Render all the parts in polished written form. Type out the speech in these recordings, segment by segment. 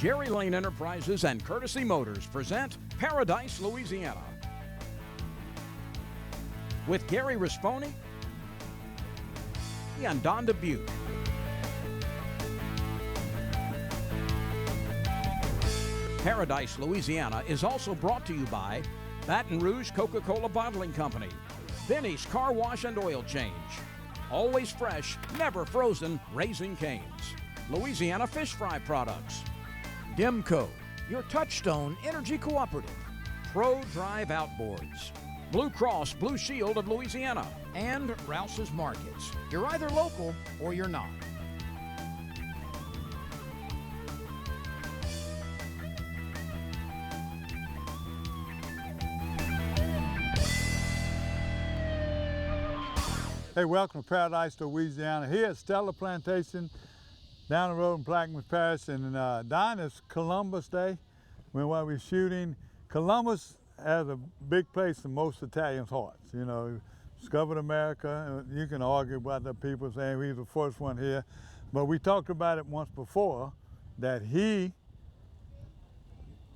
Jerry Lane Enterprises and Courtesy Motors present Paradise, Louisiana. With Gary Risponi and Don Dubuque. Paradise, Louisiana is also brought to you by Baton Rouge Coca-Cola Bottling Company, Vinny's Car Wash and Oil Change, Always Fresh, Never Frozen Raising Cane's, Louisiana Fish Fry Products, Dimco, your Touchstone Energy Cooperative, Pro Drive Outboards, Blue Cross Blue Shield of Louisiana, and Rouse's Markets. You're either local or you're not. Hey, welcome to Paradise, Louisiana. Here at Stella Plantation, down the road in Plaquemine Parish, and Don, it's Columbus Day. When we're shooting, Columbus has a big place in most Italians' hearts. You know, discovered America. You can argue about the people saying he's the first one here, but we talked about it once before that he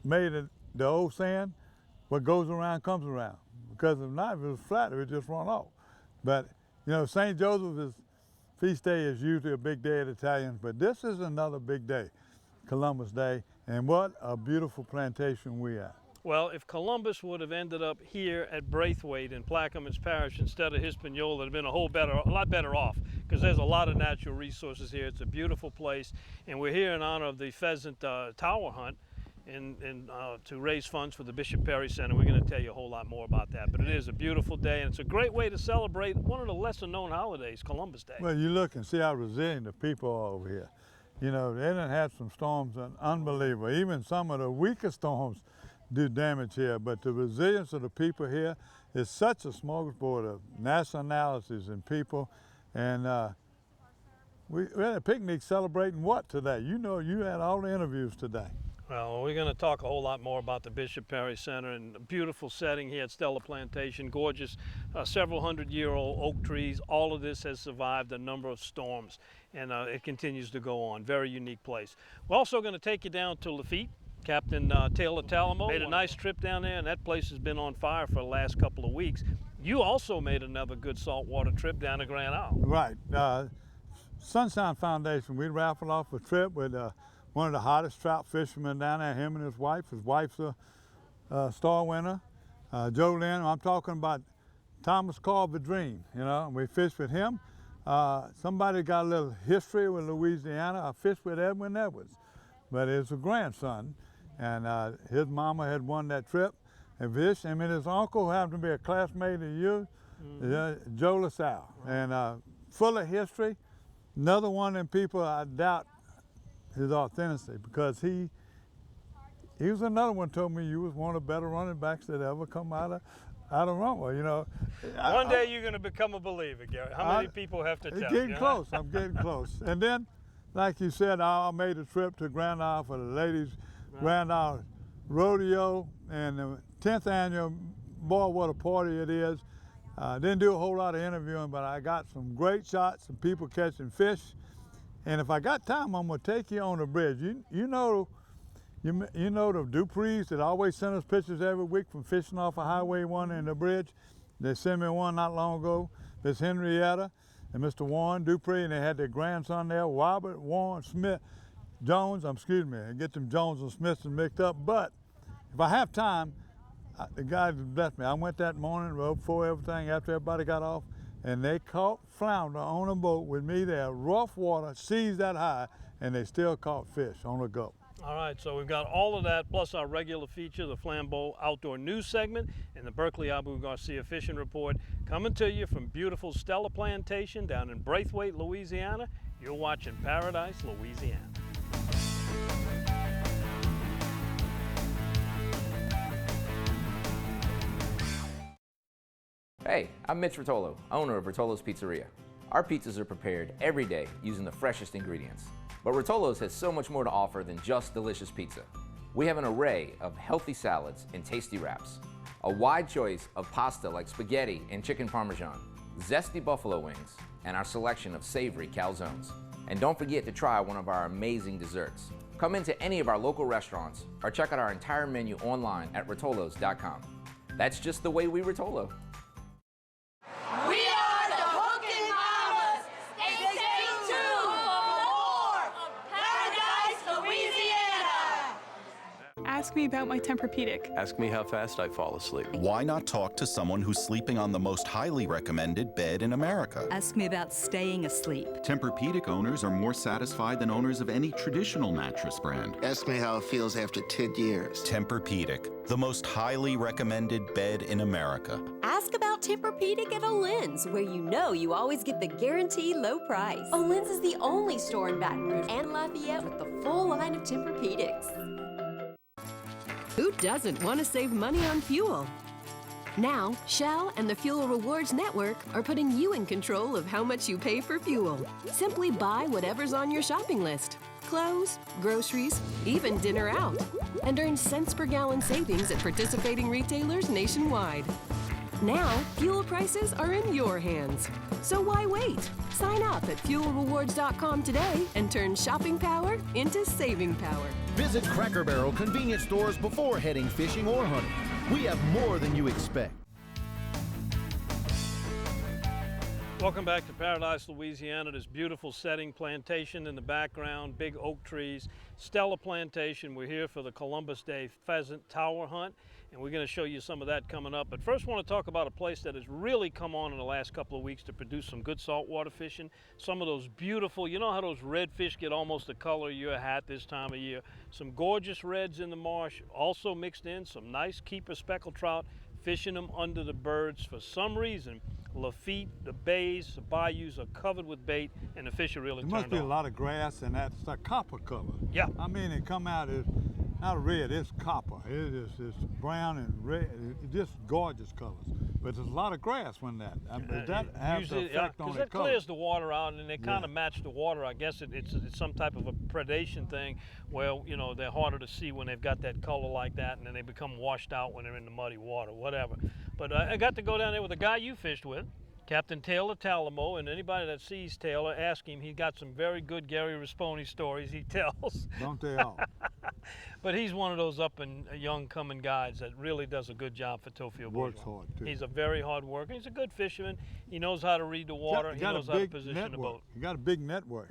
made it, the old saying, what goes around comes around. Because if not, if it was flat, it would just run off. But you know, St. Joseph's feast day is usually a big day at Italians, but this is another big day, Columbus Day, and what a beautiful plantation we are. Well, if Columbus would have ended up here at Braithwaite in Plaquemines Parish instead of Hispaniola, it'd have been a lot better off, because there's a lot of natural resources here. It's a beautiful place, and we're here in honor of the pheasant tower hunt, and to raise funds for the Bishop Perry Center. We're going to tell you a whole lot more about that, but it is a beautiful day, and it's a great way to celebrate one of the lesser known holidays, Columbus Day. Well, you look and see how resilient the people are over here. You know, they done had some storms, unbelievable. Even some of the weaker storms do damage here, but the resilience of the people here is such a smorgasbord of nationalities and people, and we had a picnic celebrating what today? You know, you had all the interviews today. Well, we're going to talk a whole lot more about the Bishop Perry Center and a beautiful setting here at Stella Plantation, gorgeous, several hundred-year-old oak trees. All of this has survived a number of storms, and it continues to go on. Very unique place. We're also going to take you down to Lafitte. Captain Taylor Talamo made a nice trip down there, and that place has been on fire for the last couple of weeks. You also made another good saltwater trip down to Grand Isle. Right. Sunshine Foundation, we raffled off a trip with one of the hottest trout fishermen down there, him and his wife. His wife's a star winner, Joe Lynn. I'm talking about Thomas Carver Dream, you know, and we fished with him. Somebody got a little history with Louisiana. I fished with Edwin Edwards, but it's a grandson, and his mama had won that trip and fished. I mean, his uncle happened to be a classmate of you, Joe LaSalle, and full of history. Another one of them people I doubt his authenticity, because he was another one told me you was one of the better running backs that ever come out of Runway, you know. One day you're going to become a believer, Gary. How many people have to tell you? I'm getting close. I'm getting close. And then, like you said, I made a trip to Grand Isle for the ladies' Grand Isle rodeo and the 10th annual. Boy, what a party it is. Didn't do a whole lot of interviewing, but I got some great shots, some people catching fish. And if I got time, I'm gonna take you on the bridge. You know the Duprees that always send us pictures every week from fishing off of Highway 1 in the bridge. They sent me one not long ago. Miss Henrietta and Mr. Warren Dupree, and they had their grandson there, Robert Warren Smith Jones. Excuse me, I get them Jones and Smiths mixed up. But if I have time, the guy blessed me. I went that morning, rode before everything, after everybody got off, and they caught flounder on a boat with me there, rough water, seas that high, and they still caught fish on the go. All right, so we've got all of that, plus our regular feature, the Flambeau Outdoor News segment, and the Berkeley Abu Garcia Fishing Report, coming to you from beautiful Stella Plantation down in Braithwaite, Louisiana. You're watching Paradise, Louisiana. Hey, I'm Mitch Rotolo, owner of Rotolo's Pizzeria. Our pizzas are prepared every day using the freshest ingredients. But Rotolo's has so much more to offer than just delicious pizza. We have an array of healthy salads and tasty wraps, a wide choice of pasta like spaghetti and chicken parmesan, zesty buffalo wings, and our selection of savory calzones. And don't forget to try one of our amazing desserts. Come into any of our local restaurants or check out our entire menu online at rotolos.com. That's just the way we Rotolo. We are the Hookin' Mamas, and stay tuned for more of Paradise, Louisiana. Ask me about my Tempur-Pedic. Ask me how fast I fall asleep. Why not talk to someone who's sleeping on the most highly recommended bed in America? Ask me about staying asleep. Tempur-Pedic owners are more satisfied than owners of any traditional mattress brand. Ask me how it feels after 10 years. Tempur-Pedic, the most highly recommended bed in America. Ask about Tempur-Pedic at Olin's, where you know you always get the guaranteed low price. Olin's is the only store in Baton Rouge and Lafayette with the full line of Tempur-Pedics. Who doesn't want to save money on fuel? Now, Shell and the Fuel Rewards Network are putting you in control of how much you pay for fuel. Simply buy whatever's on your shopping list. Clothes, groceries, even dinner out. And earn cents per gallon savings at participating retailers nationwide. Now, fuel prices are in your hands. So why wait? Sign up at fuelrewards.com today and turn shopping power into saving power. Visit Cracker Barrel convenience stores before heading fishing or hunting. We have more than you expect. Welcome back to Paradise, Louisiana. This beautiful setting, plantation in the background, big oak trees. Stella Plantation. We're here for the Columbus Day pheasant tower hunt, and we're going to show you some of that coming up. But first, I want to talk about a place that has really come on in the last couple of weeks to produce some good saltwater fishing. Some of those beautiful, you know how those redfish get almost the color of your hat this time of year. Some gorgeous reds in the marsh, also mixed in some nice keeper speckled trout, fishing them under the birds. For some reason, Lafitte, the bays, the bayous are covered with bait, and the fish are really turned on. There must be a lot of grass, and that's a copper color. Yeah. I mean, it come out, it's not red, it's copper. It's brown and red, it's just gorgeous colors. But there's a lot of grass when that. Does that have the effect on the color? Because that clears the water out, and they kind of match the water. I guess it's some type of a predation thing where, you know, they're harder to see when they've got that color like that, and then they become washed out when they're in the muddy water, whatever. But I got to go down there with a guy you fished with, Captain Taylor Talamo, and anybody that sees Taylor, ask him. He's got some very good Gary Risponi stories he tells. Don't they all? But he's one of those up and young coming guys that really does a good job for Tofio Bourgeois. Works hard, too. He's a very hard worker. He's a good fisherman. He knows how to read the water. He knows how to position the boat. He got a big network.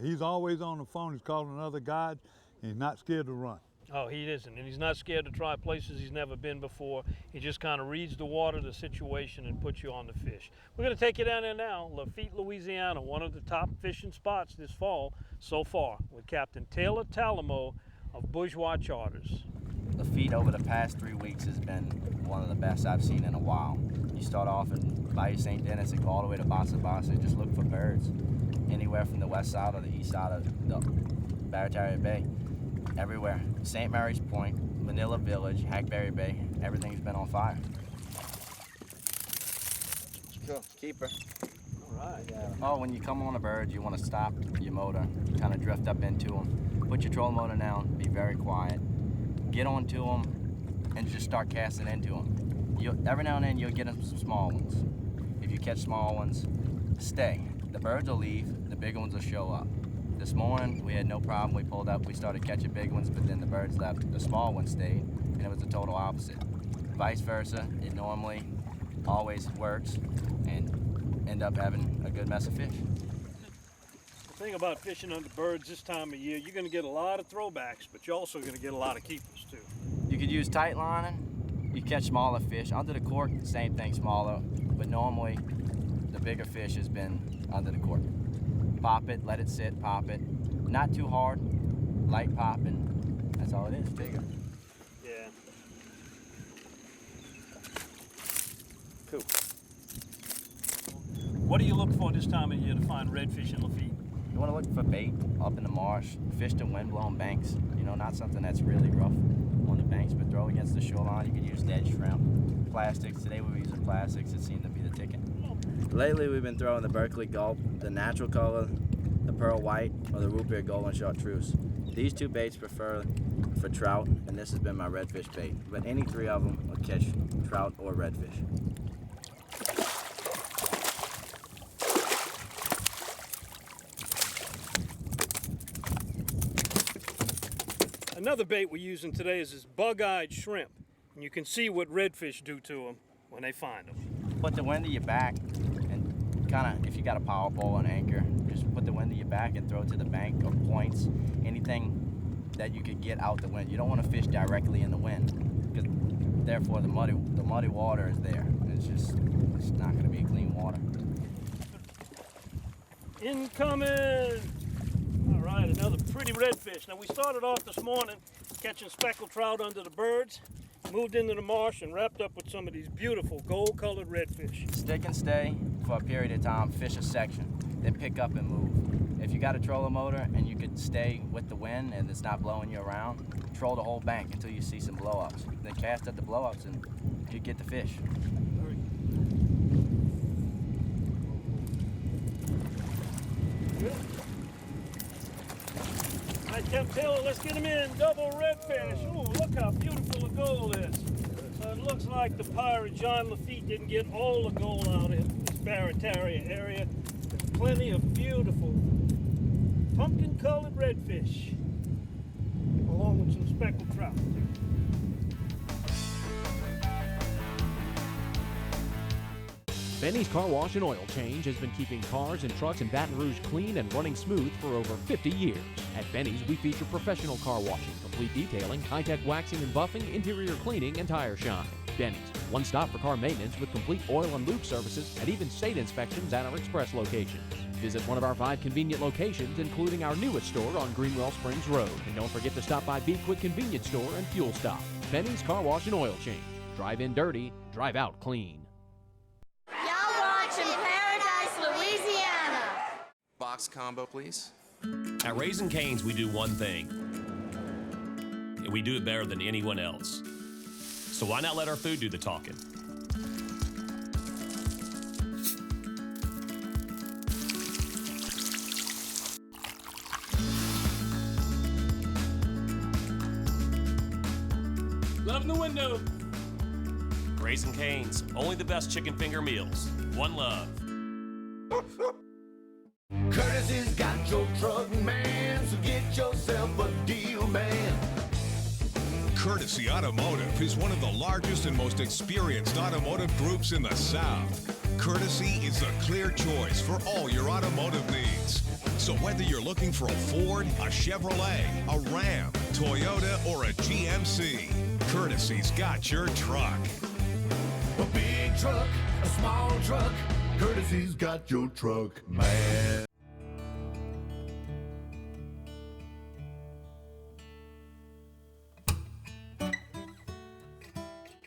He's always on the phone. He's calling another guide. And he's not scared to run. Oh, he isn't, and he's not scared to try places he's never been before. He just kind of reads the water, the situation, and puts you on the fish. We're going to take you down there now, Lafitte, Louisiana, one of the top fishing spots this fall so far, with Captain Taylor Talamo of Bourgeois Charters. Lafitte over the past 3 weeks has been one of the best I've seen in a while. You start off in Bayou St. Denis and go all the way to Bassa Bassa and just look for birds. Anywhere from the west side or the east side of the Barataria Bay. Everywhere. St. Mary's Point, Manila Village, Hackberry Bay, everything's been on fire. Cool, keeper. All right. Yeah. Oh, when you come on a bird, you want to stop your motor, kind of drift up into them. Put your trolling motor down, be very quiet. Get onto them and just start casting into them. Every now and then you'll get some small ones. If you catch small ones, stay. The birds will leave, the bigger ones will show up. This morning, we had no problem. We pulled up, we started catching big ones, but then the birds left. The small ones stayed, and it was the total opposite. Vice versa, it normally always works and end up having a good mess of fish. The thing about fishing under birds this time of year, you're going to get a lot of throwbacks, but you're also going to get a lot of keepers too. You could use tight lining, you catch smaller fish. Under the cork, same thing, smaller, but normally the bigger fish has been under the cork. Pop it, let it sit, pop it. Not too hard, light popping. That's all it is, bigger. Yeah. Cool. What do you look for this time of year to find redfish in Lafitte? You want to look for bait up in the marsh, fish to wind-blown banks. You know, not something that's really rough on the banks, but throw against the shoreline. You could use dead shrimp. Plastics, today we were using plastics. It seemed to be the ticket. Lately we've been throwing the Berkeley Gulp, the natural color, the pearl white, or the root beer golden chartreuse. These two baits prefer for trout, and this has been my redfish bait. But any three of them will catch trout or redfish. Another bait we're using today is this bug-eyed shrimp. And you can see what redfish do to them when they find them. Put the wind to your back and kind of, if you got a power pole and anchor, just put the wind to your back and throw it to the bank or points, anything that you could get out the wind. You don't want to fish directly in the wind, because therefore the muddy water is there. It's not going to be clean water. Incoming! All right, another pretty redfish. Now we started off this morning catching speckled trout under the birds, moved into the marsh and wrapped up with some of these beautiful gold-colored redfish. Stick and stay for a period of time, fish a section, then pick up and move. If you got a trolling motor and you could stay with the wind and it's not blowing you around, troll the whole bank until you see some blowups. Then cast at the blowups and you get the fish. Good. All right, Captain Taylor, let's get him in. Double redfish. Ooh, look how beautiful the gold is. So it looks like the pirate John Lafitte didn't get all the gold out of this Barataria area. There's plenty of beautiful pumpkin-colored redfish, along with some speckled trout. Benny's Car Wash and Oil Change has been keeping cars and trucks in Baton Rouge clean and running smooth for over 50 years. At Benny's, we feature professional car washing, complete detailing, high-tech waxing and buffing, interior cleaning, and tire shine. Benny's, one stop for car maintenance with complete oil and lube services and even state inspections at our express locations. Visit one of our 5 convenient locations, including our newest store on Greenwell Springs Road. And don't forget to stop by Be Quick Convenience Store and Fuel Stop. Benny's Car Wash and Oil Change. Drive in dirty, drive out clean. Y'all watching Paradise, Louisiana. Box combo, please. At Raising Cane's, we do one thing, and we do it better than anyone else. So why not let our food do the talking? Love in the window. Raising Cane's, only the best chicken finger meals. One love. Courtesy's got your truck, man, so get yourself a deal, man. Courtesy Automotive is one of the largest and most experienced automotive groups in the South. Courtesy is the clear choice for all your automotive needs. So whether you're looking for a Ford, a Chevrolet, a Ram, Toyota, or a GMC, Courtesy's got your truck. A big truck, a small truck, Courtesy's got your truck, man.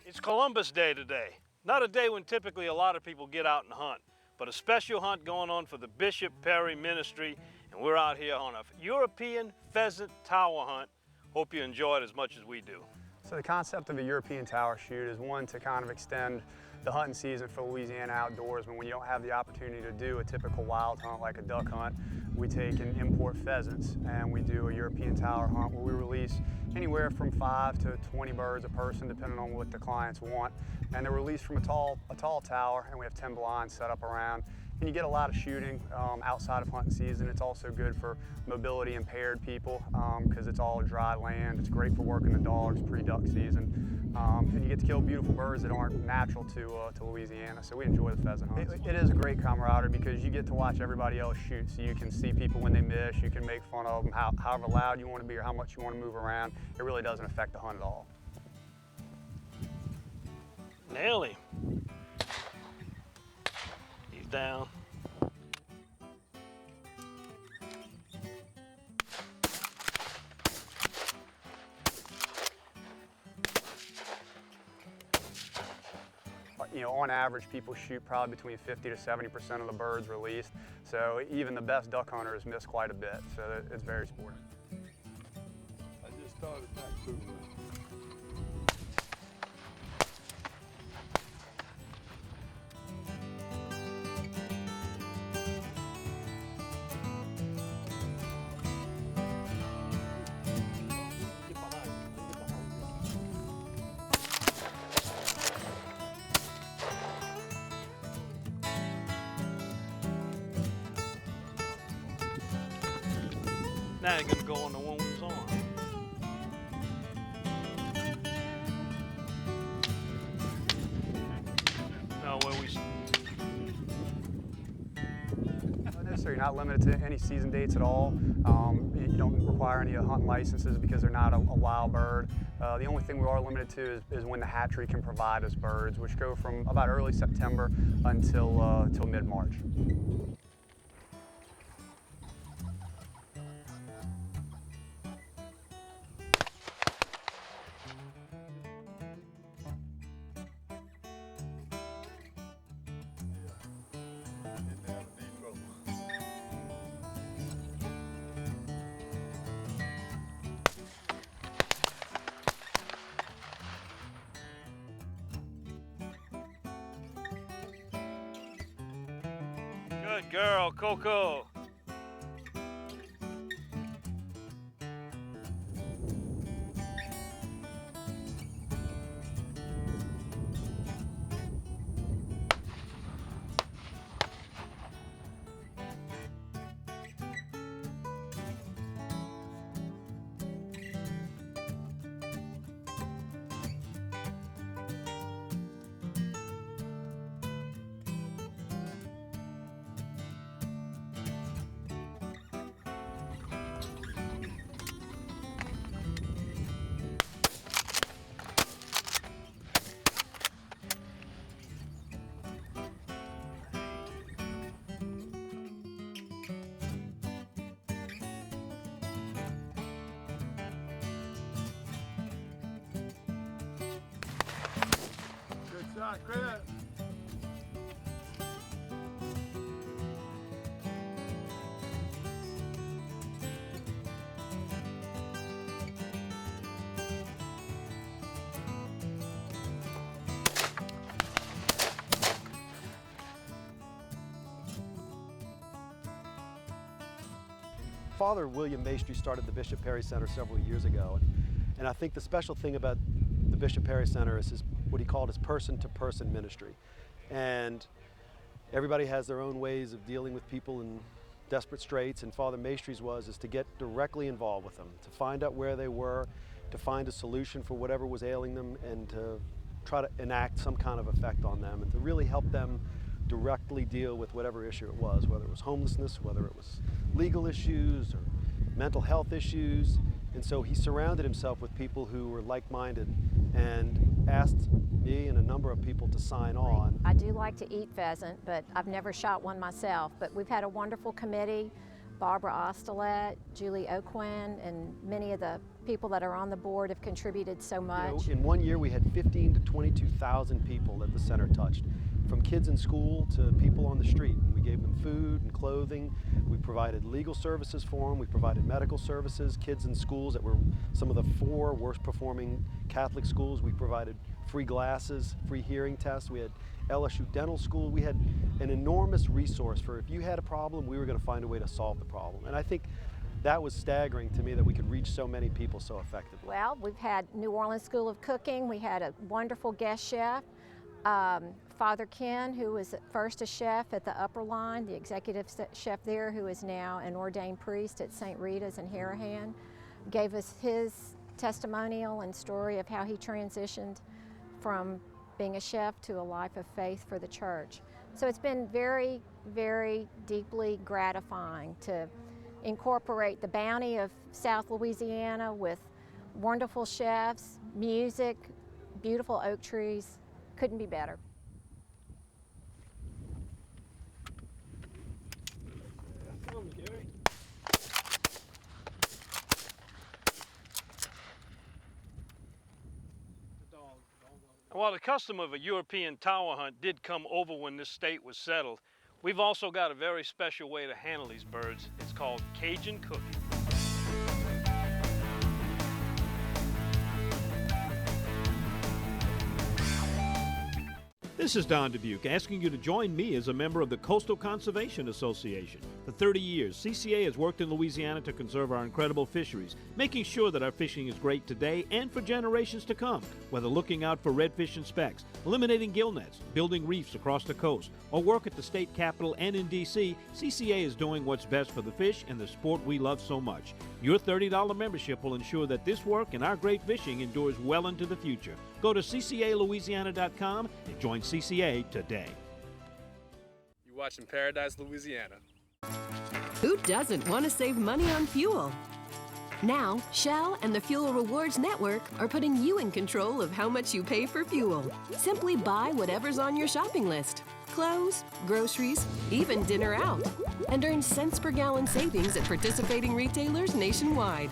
It's Columbus Day today. Not a day when typically a lot of people get out and hunt, but a special hunt going on for the Bishop Perry Ministry, and we're out here on a European pheasant tower hunt. Hope you enjoy it as much as we do. So the concept of a European tower shoot is one to kind of extend the hunting season for Louisiana outdoors, when you don't have the opportunity to do a typical wild hunt like a duck hunt. We take and import pheasants and we do a European tower hunt where we release anywhere from 5 to 20 birds a person depending on what the clients want. And they're released from a tall tower, and we have 10 blinds set up around. And you get a lot of shooting outside of hunting season. It's also good for mobility impaired people because it's all dry land. It's great for working the dogs pre-duck season. And you get to kill beautiful birds that aren't natural to Louisiana. So we enjoy the pheasant hunts. It is a great camaraderie because you get to watch everybody else shoot. So you can see people when they miss. You can make fun of them, however loud you want to be or how much you want to move around. It really doesn't affect the hunt at all. Nail him. He's down. You know, on average, people shoot probably between 50 to 70% of the birds released. So even the best duck hunters miss quite a bit. So it's very sporting. I just started that too. Now you're gonna go on the one we was on. not limited to any season dates at all. You don't require any hunting licenses because they're not a wild bird. The only thing we are limited to is when the hatchery can provide us birds, which go from about early September until mid-March. Good girl, Coco. Chris. Father William Maestri started the Bishop Perry Center several years ago, and I think the special thing about the Bishop Perry Center is what he called his person-to-person ministry. And everybody has their own ways of dealing with people in desperate straits, and Father Maestri's is to get directly involved with them, to find out where they were, to find a solution for whatever was ailing them, and to try to enact some kind of effect on them, and to really help them directly deal with whatever issue it was, whether it was homelessness, whether it was legal issues or mental health issues. And so he surrounded himself with people who were like-minded and asked me and a number of people to sign on. I do like to eat pheasant, but I've never shot one myself. But we've had a wonderful committee, Barbara Ostelet, Julie O'Quinn, and many of the people that are on the board have contributed so much. In 1 year we had 15 to 22,000 people that the center touched, from kids in school to people on the street. And we gave them food and clothing. We provided legal services for them. We provided medical services. Kids in schools that were some of the 4 worst performing Catholic schools, we provided free glasses, free hearing tests. We had LSU Dental School. We had an enormous resource for if you had a problem, we were going to find a way to solve the problem. And I think that was staggering to me that we could reach so many people so effectively. Well, we've had New Orleans School of Cooking. We had a wonderful guest chef. Father Ken, who was at first a chef at the Upper Line, the executive chef there, who is now an ordained priest at St. Rita's in Harahan, gave us his testimonial and story of how he transitioned from being a chef to a life of faith for the church. So it's been very, very deeply gratifying to incorporate the bounty of South Louisiana with wonderful chefs, music, beautiful oak trees. Couldn't be better. While the custom of a European tower hunt did come over when this state was settled, we've also got a very special way to handle these birds. It's called Cajun cooking. This is Don Dubuque asking you to join me as a member of the Coastal Conservation Association. For 30 years, CCA has worked in Louisiana to conserve our incredible fisheries, making sure that our fishing is great today and for generations to come. Whether looking out for redfish and specks, eliminating gill nets, building reefs across the coast, or work at the state capitol and in D.C., CCA is doing what's best for the fish and the sport we love so much. Your $30 membership will ensure that this work and our great fishing endures well into the future. Go to ccalouisiana.com and join CCA today. You're watching Paradise, Louisiana. Who doesn't want to save money on fuel? Now, Shell and the Fuel Rewards Network are putting you in control of how much you pay for fuel. Simply buy whatever's on your shopping list. Clothes, groceries, even dinner out. And earn cents per gallon savings at participating retailers nationwide.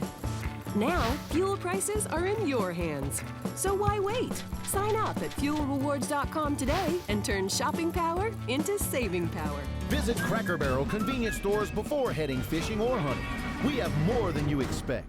Now, fuel prices are in your hands. So why wait? Sign up at fuelrewards.com today and turn shopping power into saving power. Visit Cracker Barrel convenience stores before heading fishing or hunting. We have more than you expect.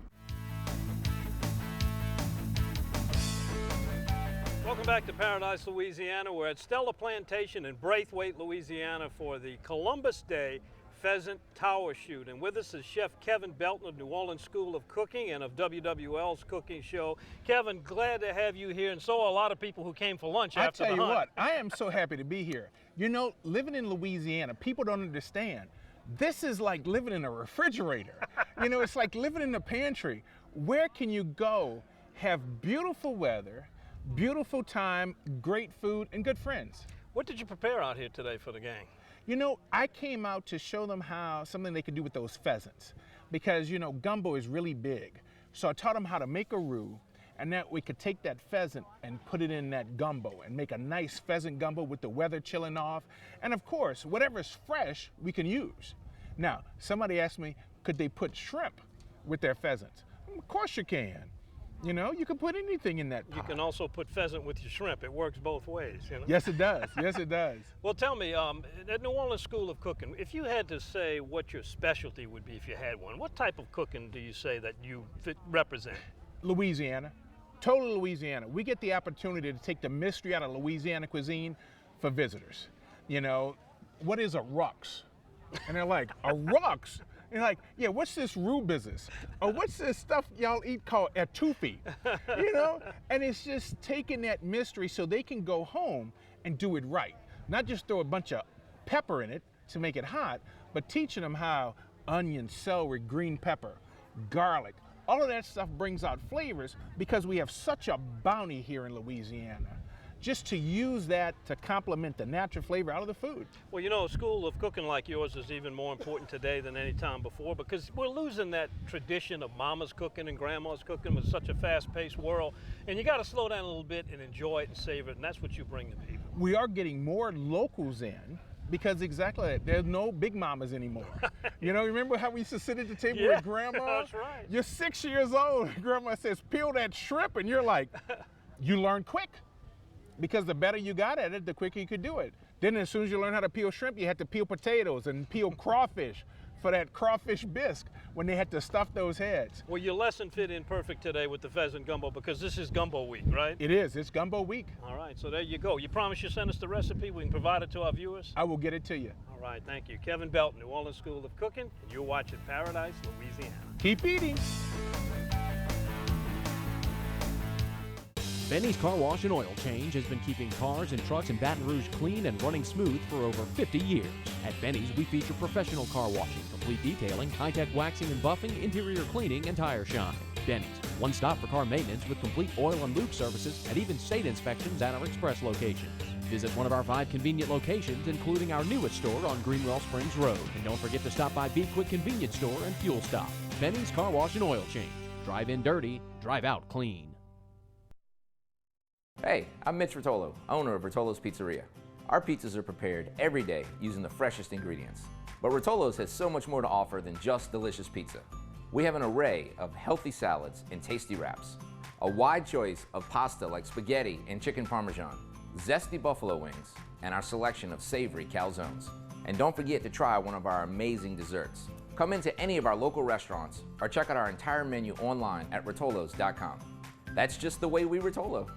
Welcome back to Paradise, Louisiana. We're at Stella Plantation in Braithwaite, Louisiana for the Columbus Day Pheasant Tower Shoot. And with us is Chef Kevin Belton of New Orleans School of Cooking and of WWL's cooking show. Kevin, glad to have you here, and so are a lot of people who came for lunch after the hunt. I tell you what, I am so happy to be here. You know, living in Louisiana, people don't understand. This is like living in a refrigerator. You know, it's like living in a pantry. Where can you go, have beautiful weather, beautiful time, great food, and good friends? What did you prepare out here today for the gang? You know, I came out to show them how something they could do with those pheasants, because, you know, gumbo is really big. So I taught them how to make a roux, and that we could take that pheasant and put it in that gumbo and make a nice pheasant gumbo with the weather chilling off. And of course, whatever's fresh, we can use. Now, somebody asked me, could they put shrimp with their pheasants? Of course you can. You know, you can put anything in that pot. You can also put pheasant with your shrimp. It works both ways, you know? Yes, it does. Yes, it does. Well, tell me, at New Orleans School of Cooking, if you had to say what your specialty would be if you had one, what type of cooking do you say that you represent? Louisiana. Total Louisiana. We get the opportunity to take the mystery out of Louisiana cuisine for visitors. You know, what is a rux? And they're like, a rux? And you're like, yeah, what's this roux business? Or what's this stuff y'all eat called etouffee? You know? And it's just taking that mystery so they can go home and do it right. Not just throw a bunch of pepper in it to make it hot, but teaching them how onion, celery, green pepper, garlic, all of that stuff brings out flavors because we have such a bounty here in Louisiana. Just to use that to complement the natural flavor out of the food. Well, you know, a school of cooking like yours is even more important today than any time before, because we're losing that tradition of mama's cooking and grandma's cooking with such a fast-paced world. And you got to slow down a little bit and enjoy it and savor it, and that's what you bring to people. We are getting more locals in because exactly that. There's no big mamas anymore. You know, remember how we used to sit at the table with grandma? That's right. You're 6 years old, grandma says, peel that shrimp, and you're like, you learn quick. Because the better you got at it, the quicker you could do it. Then as soon as you learn how to peel shrimp, you had to peel potatoes and peel crawfish for that crawfish bisque when they had to stuff those heads. Well, your lesson fit in perfect today with the pheasant gumbo because this is gumbo week, right? It is. It's gumbo week. All right, so there you go. You promise you send us the recipe. We can provide it to our viewers? I will get it to you. All right, thank you. Kevin Belton, New Orleans School of Cooking, and you're watching Paradise, Louisiana. Keep eating. Benny's Car Wash and Oil Change has been keeping cars and trucks in Baton Rouge clean and running smooth for over 50 years. At Benny's, we feature professional car washing, complete detailing, high-tech waxing and buffing, interior cleaning, and tire shine. Benny's, one stop for car maintenance with complete oil and lube services and even state inspections at our express locations. Visit one of our 5 convenient locations, including our newest store on Greenwell Springs Road. And don't forget to stop by Be Quick Convenience Store and Fuel Stop. Benny's Car Wash and Oil Change. Drive in dirty, drive out clean. Hey, I'm Mitch Rotolo, owner of Rotolo's Pizzeria. Our pizzas are prepared every day using the freshest ingredients. But Rotolo's has so much more to offer than just delicious pizza. We have an array of healthy salads and tasty wraps, a wide choice of pasta like spaghetti and chicken parmesan, zesty buffalo wings, and our selection of savory calzones. And don't forget to try one of our amazing desserts. Come into any of our local restaurants or check out our entire menu online at rotolos.com. That's just the way we Rotolo.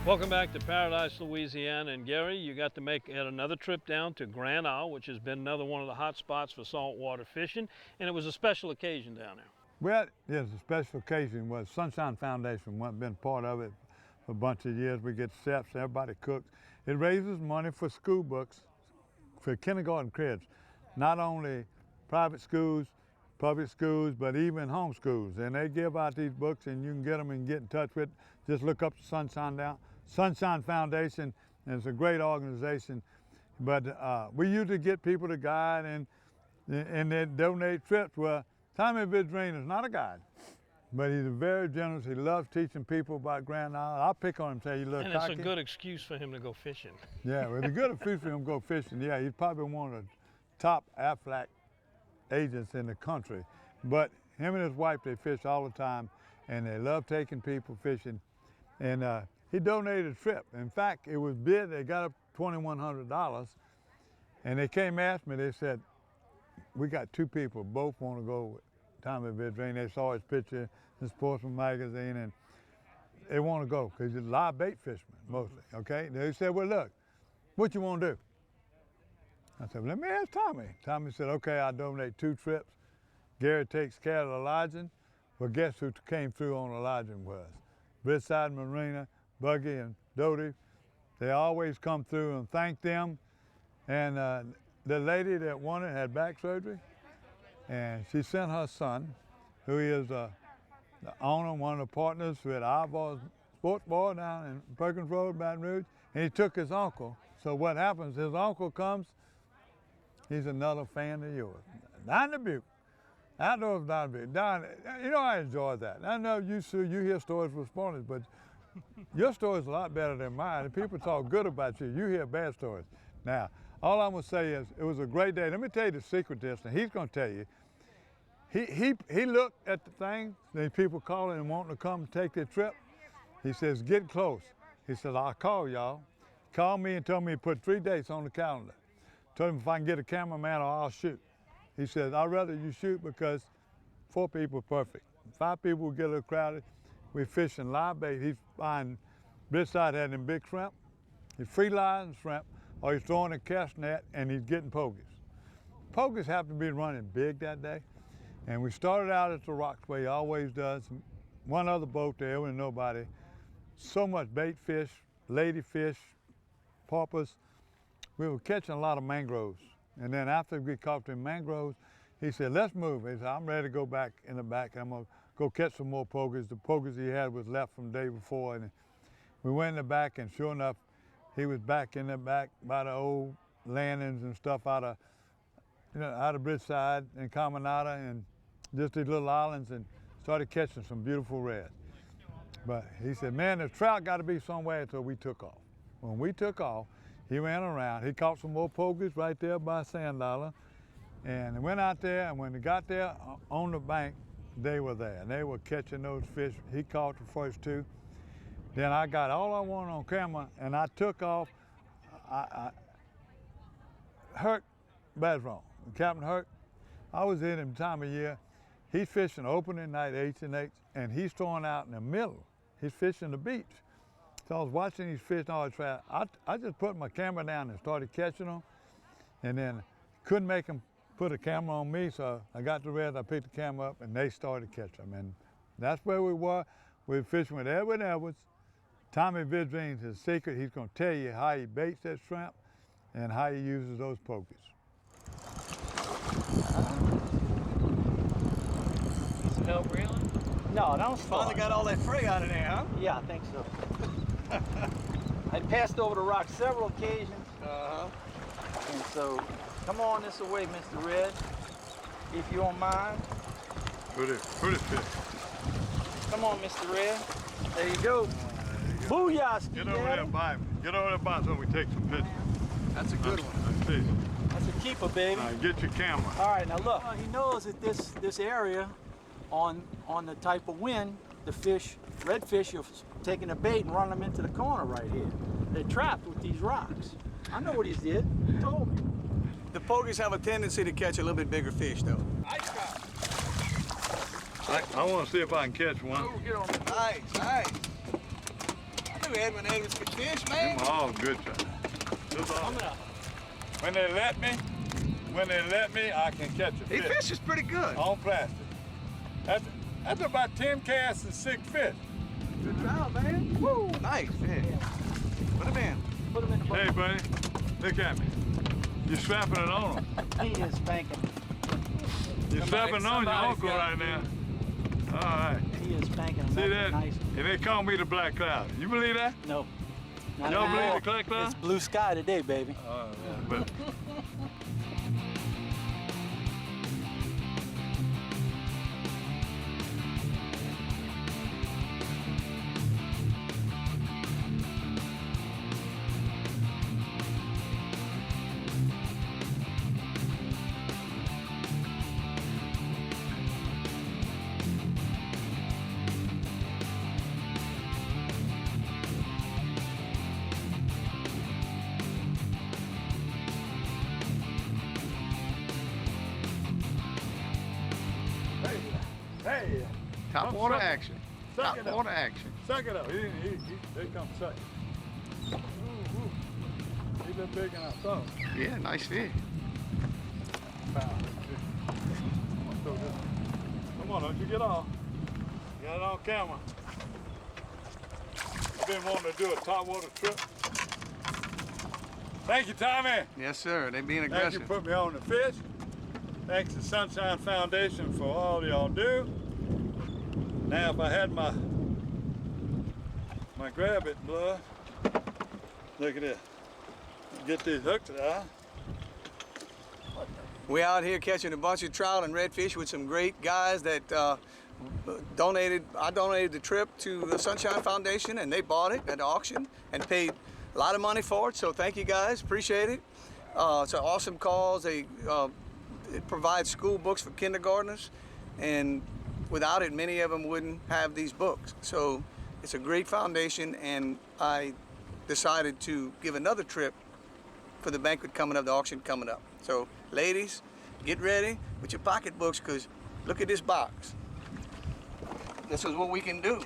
Welcome back to Paradise, Louisiana. And Gary, you got to make yet another trip down to Grand Isle, which has been another one of the hot spots for saltwater fishing, and it was a special occasion down there. Well, yes, a special occasion was Sunshine Foundation. We've been part of it for a bunch of years. We get chefs, everybody cooks. It raises money for school books, for kindergarten kids, not only private schools, public schools, but even home schools. And they give out these books, and you can get them and get in touch with. Just look up Sunshine Foundation, and it's a great organization. But we usually get people to guide and they donate trips. Well, Tommy Vidrine is not a guide, but he's very generous. He loves teaching people about Grand Isle. I'll pick on him and tell you, look, and it's a good excuse for him to go fishing. Yeah, well, it's a good excuse for him to go fishing. Yeah, he's probably one of the top Aflac agents in the country. But him and his wife, they fish all the time, and they love taking people fishing. And he donated a trip. In fact, it was bid. They got up $2,100, and they came ask me. They said, we got two people, both want to go with Tommy Vidrine. They saw his picture in Sportsman magazine, and they want to go because he's a live bait fisherman mostly, okay? They said, well, look, what you want to do? I said, well, let me ask Tommy. Tommy said, okay, I'll donate 2 trips. Gary takes care of the lodging. Well, guess who came through on the lodging was? Britside Marina, Buggy, and Doty. They always come through and thank them. And the lady that won it had back surgery, and she sent her son, who is the owner, one of the partners with Ivor Sports Bar down in Perkins Road, Baton Rouge, and he took his uncle. So what happens, his uncle comes, he's another fan of yours. Down the Butte. Outdoors down the Butte. Down, you know, I enjoy that. I know you hear stories from sporters, but your story's a lot better than mine. And people talk good about you. You hear bad stories. Now, all I'm gonna say is it was a great day. Let me tell you the secret to this, and he's gonna tell you. He looked at the thing, the people calling and wanting to come and take their trip. He says, get close. He said, I'll call y'all. Called me and told me to put 3 dates on the calendar. Told him if I can get a cameraman or I'll shoot. He says, I'd rather you shoot because 4 people are perfect. 5 people will get a little crowded. We're fishing live bait. He's buying, Britside had them big shrimp. He's free live shrimp, or he's throwing a cast net and he's getting pogies. Pogies happened to be running big that day. And we started out at the rocks where he always does. One other boat there with nobody. So much bait fish, ladyfish, porpoise. We were catching a lot of mangroves. And then after we caught the mangroves, he said, let's move. He said, I'm ready to go back in the back. I'm gonna go catch some more pogies. The pogies he had was left from the day before. And we went in the back, and sure enough, he was back in the back by the old landings and stuff out of Britside and Caminata and just these little islands, and started catching some beautiful reds. But he said, man, the trout got to be somewhere until we took off. When we took off, he ran around. He caught some more pogies right there by Sand Dollar, and went out there, and when he got there on the bank, they were there, and they were catching those fish. He caught the first 2. Then I got all I wanted on camera, and I took off. Herc Bazron, Captain Herc, I was in him time of year. He's fishing opening night, H&H, and he's throwing out in the middle. He's fishing the beach. So I was watching these fish and all the trap. I just put my camera down and started catching them, and then couldn't make them put a camera on me, so I got the reds, I picked the camera up, and they started catching them. And that's where we were. We were fishing with Edwin Edwards. Tommy Vidrine's his secret. He's going to tell you how he baits that shrimp and how he uses those pokies. Help reeling? No, that was finally got all that fray out of there, huh? Yeah, I think so. I passed over the rock several occasions. And so, come on this way, Mr. Red, if you don't mind. Pretty fish. Come on, Mr. Red. There you go. Booyah, Get over there by me. Get over there by me so we take some pictures. That's a good one. Let's see. That's a keeper, baby. All right, get your camera. All right, now look. He knows that this area, on the type of wind, the fish, redfish, are taking the bait and running them into the corner right here. They're trapped with these rocks. I know what he did. He told me. The pogies have a tendency to catch a little bit bigger fish, though. I want to see if I can catch one. Oh, get on. Nice. I knew Edwin Edwards could fish, man. Them are all good trout. When they let me, I can catch a fish. He fishes pretty good. On plastic. That's about 10 casts and 6 fish. Good job, man. Woo! Nice fish. Put him in. Put him in the boat. Hey, buddy, look at me. You're strapping it on him. He is spanking. You're strapping on your uncle right now. All right. He is spanking. See that? Nice. And they call me the Black Cloud. You believe that? No. You don't believe the clack cloud? It's blue sky today, baby. Oh, yeah. Hey! Top come water suck it. action. Suck Top it up. water action. Suck it up. They come suck it. Ooh. He been big than I thought. Yeah, nice fish. Come on, don't you get off. Got it on camera. I've been wanting to do a top water trip. Thank you, Tommy. Yes, sir. They being Thank aggressive. you for putting me on the fish. Thanks to Sunshine Foundation for all y'all do. Now, if I had my grab it blood, look at this. Get these hooks out. We out here catching a bunch of trout and redfish with some great guys that I donated the trip to the Sunshine Foundation, and they bought it at the auction and paid a lot of money for it. So thank you guys, appreciate it. It's an awesome cause. It provides school books for kindergartners, and without it, many of them wouldn't have these books. So it's a great foundation, and I decided to give another trip for the banquet coming up, the auction coming up. So ladies, get ready with your pocketbooks, because look at this box. This is what we can do.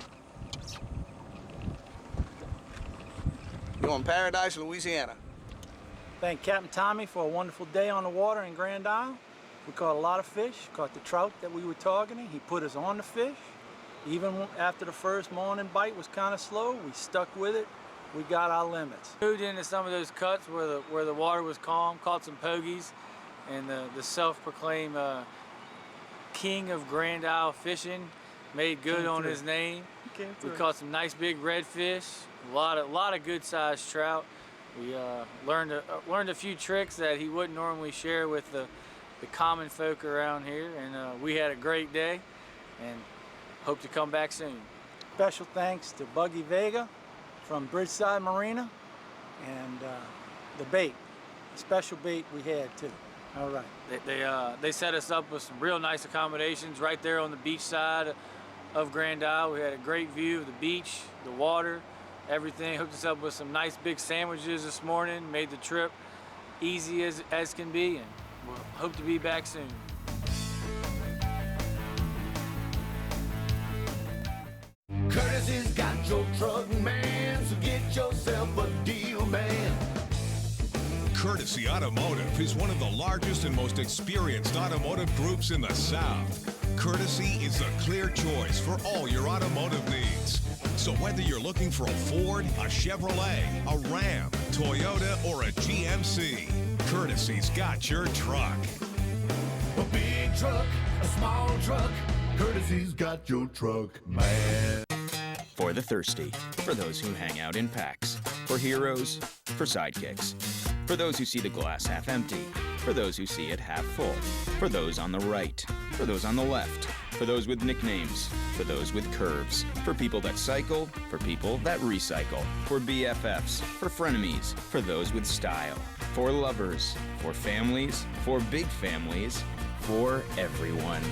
You're in Paradise, Louisiana. Thank Captain Tommy for a wonderful day on the water in Grand Isle. We caught a lot of fish, caught the trout that we were targeting. He put us on the fish. Even after the first morning bite was kind of slow, we stuck with it. We got our limits. Moved into some of those cuts where the water was calm, caught some pogies, and the self-proclaimed king of Grand Isle fishing made good on his name. We caught some nice big redfish, a lot of good-sized trout. We learned a few tricks that he wouldn't normally share with the common folk around here, and we had a great day, and hope to come back soon. Special thanks to Buggy Vega from Bridgeside Marina, and the bait, the special bait we had too. All right. They set us up with some real nice accommodations right there on the beach side of Grand Isle. We had a great view of the beach, the water, everything. Hooked us up with some nice big sandwiches this morning, made the trip easy as can be, and we'll hope to be back soon. Courtesy's got your truck, man, so get yourself a deal, man. Courtesy Automotive is one of the largest and most experienced automotive groups in the South. Courtesy is the clear choice for all your automotive needs. So whether you're looking for a Ford, a Chevrolet, a Ram, Toyota, or a GMC, Courtesy's got your truck. A big truck, a small truck, Courtesy's got your truck, man. For the thirsty, for those who hang out in packs, for heroes, for sidekicks, for those who see the glass half empty, for those who see it half full, for those on the right, for those on the left, for those with nicknames, for those with curves, for people that cycle, for people that recycle, for BFFs, for frenemies, for those with style, for lovers, for families, for big families, for everyone.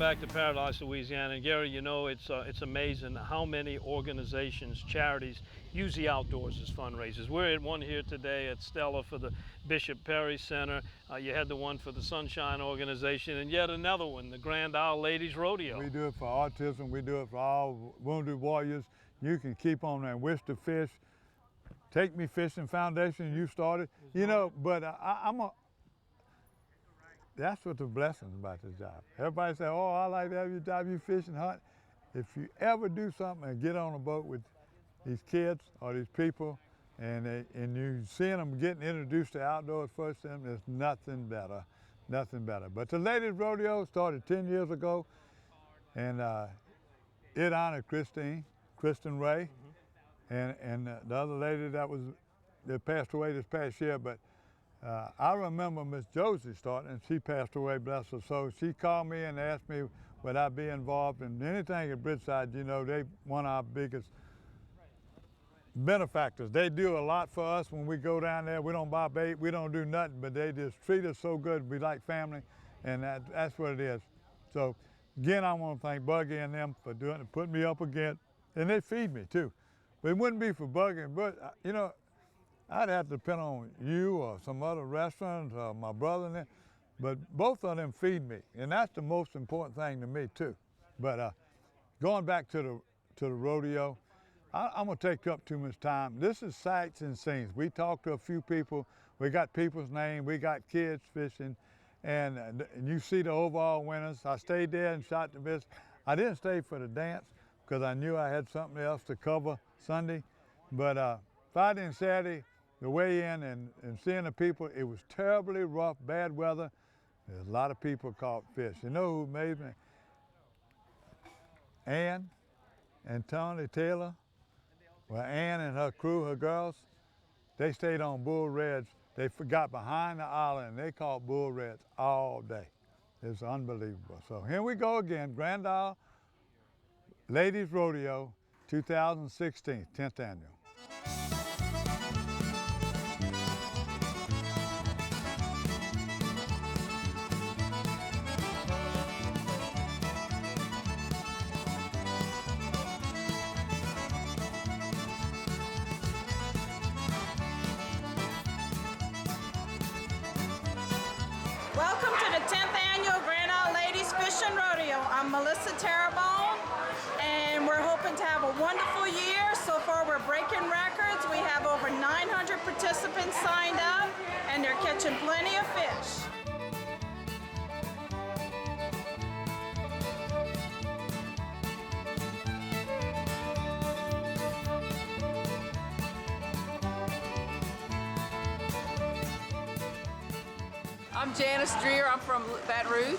back to Paradise, Louisiana. And Gary, you know, it's amazing how many organizations, charities use the outdoors as fundraisers. We're at one here today at Stella for the Bishop Perry Center. You had the one for the Sunshine Organization, and yet another one, the Grand Isle Ladies Rodeo. We do it for autism. We do it for all wounded warriors. You can keep on there. Wish to Fish, Take Me Fishing Foundation, you started. You know, but that's what the blessings about this job. Everybody say, oh, I like to have your job, you fish and hunt. If you ever do something and get on a boat with these kids or these people and you seeing them getting introduced to outdoors first time, there's nothing better, nothing better. But the Ladies Rodeo started 10 years ago, and it honored Kristen Ray, and the other lady that passed away this past year. But I remember Miss Josie starting, and she passed away, bless her soul. She called me and asked me would I be involved in anything at Brookside. You know, they one of our biggest benefactors. They do a lot for us when we go down there. We don't buy bait, we don't do nothing, but they just treat us so good. We like family, and that's what it is. So again, I want to thank Buggy and them for doing it, putting me up again, and they feed me too. But it wouldn't be for Buggy, but you know, I'd have to depend on you or some other restaurants or my brother and them, but both of them feed me, and that's the most important thing to me too. But going back to the rodeo, I'm gonna take up too much time. This is sights and scenes. We talked to a few people. We got people's names. We got kids fishing, and you see the overall winners. I stayed there and shot the best. I didn't stay for the dance because I knew I had something else to cover Sunday. But Friday and Saturday, the weigh-in and seeing the people, it was terribly rough, bad weather. There's a lot of people caught fish. You know who made me? Ann and Tony Taylor. Well, Ann and her crew, her girls, they stayed on bull reds. They got behind the island and they caught bull reds all day. It's unbelievable. So here we go again, Grand Isle Ladies Rodeo 2016, 10th annual. Welcome to the 10th annual Grand Isle Ladies Fishing Rodeo. I'm Melissa Terrebonne, and we're hoping to have a wonderful year. So far, we're breaking records. We have over 900 participants signed up, and they're catching plenty of fish. I'm Janice Dreer. I'm from Baton Rouge.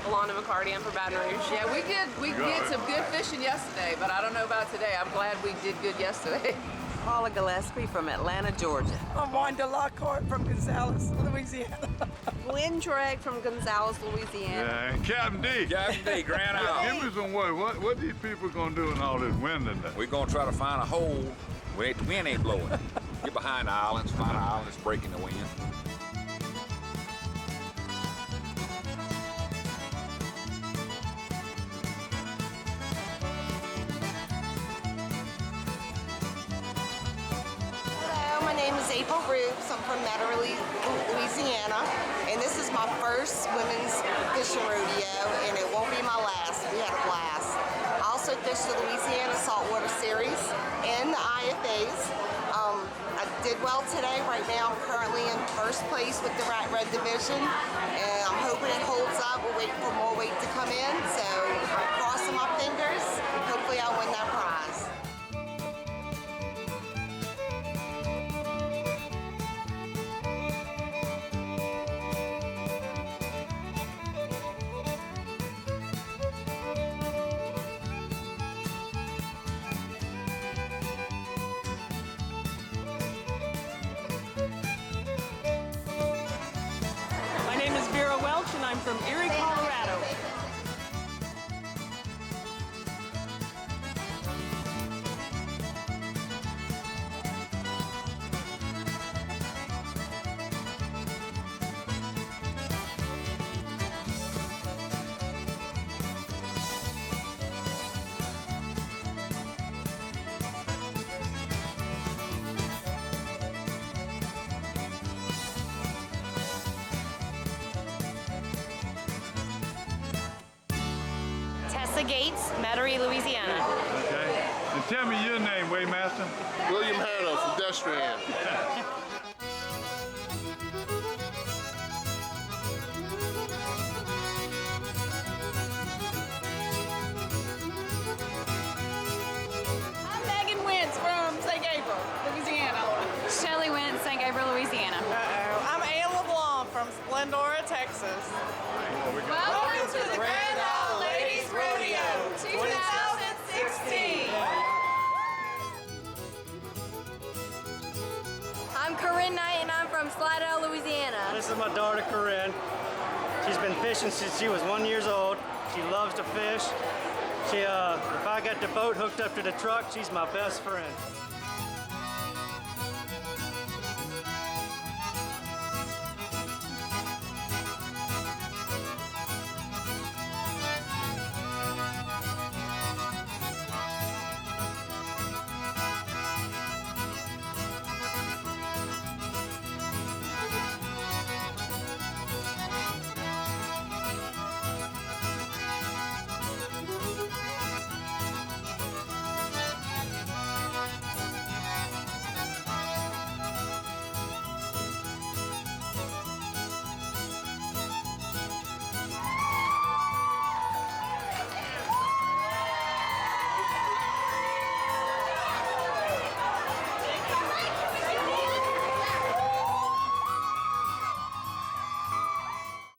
Alana McCarty. I'm from Baton Rouge. Yeah, we did some good fishing yesterday, but I don't know about today. I'm glad we did good yesterday. Paula Gillespie from Atlanta, Georgia. I'm Wanda Lockhart from Gonzales, Louisiana. Lynn Drake from Gonzales, Louisiana. Yeah, and Captain D. Captain D, Grand Isle. Give me some word. What these people gonna do in all this wind today? We're gonna try to find a hole where the wind ain't blowing. Get behind the islands, find an island that's breaking the wind. My name is April Roops. I'm from Metairie, Louisiana, and this is my first women's fishing rodeo, and it won't be my last. We had a blast. I also fished the Louisiana Saltwater Series and the IFAs. I did well today. Right now, I'm currently in first place with the Red Division, and I'm hoping it holds up. We're waiting for more weight to come in, so I'm crossing my fingers. Hopefully, I'll win that prize. My name is Vera Welch, and I'm from Erie, Colorado. Melissa Gates, Metairie, Louisiana. Okay. And tell me your name, Waymaster. William Hanna from Destrian. I'm Megan Wentz from St. Gabriel, Louisiana. Shelley Wentz, St. Gabriel, Louisiana. I'm Ann LeBlanc from Splendora, Texas. Welcome to the Grand Isle Ladies Rodeo 2016. I'm Corinne Knight and I'm from Slidell, Louisiana. This is my daughter Corinne. She's been fishing since she was 1 year old. She loves to fish. If I got the boat hooked up to the truck, she's my best friend.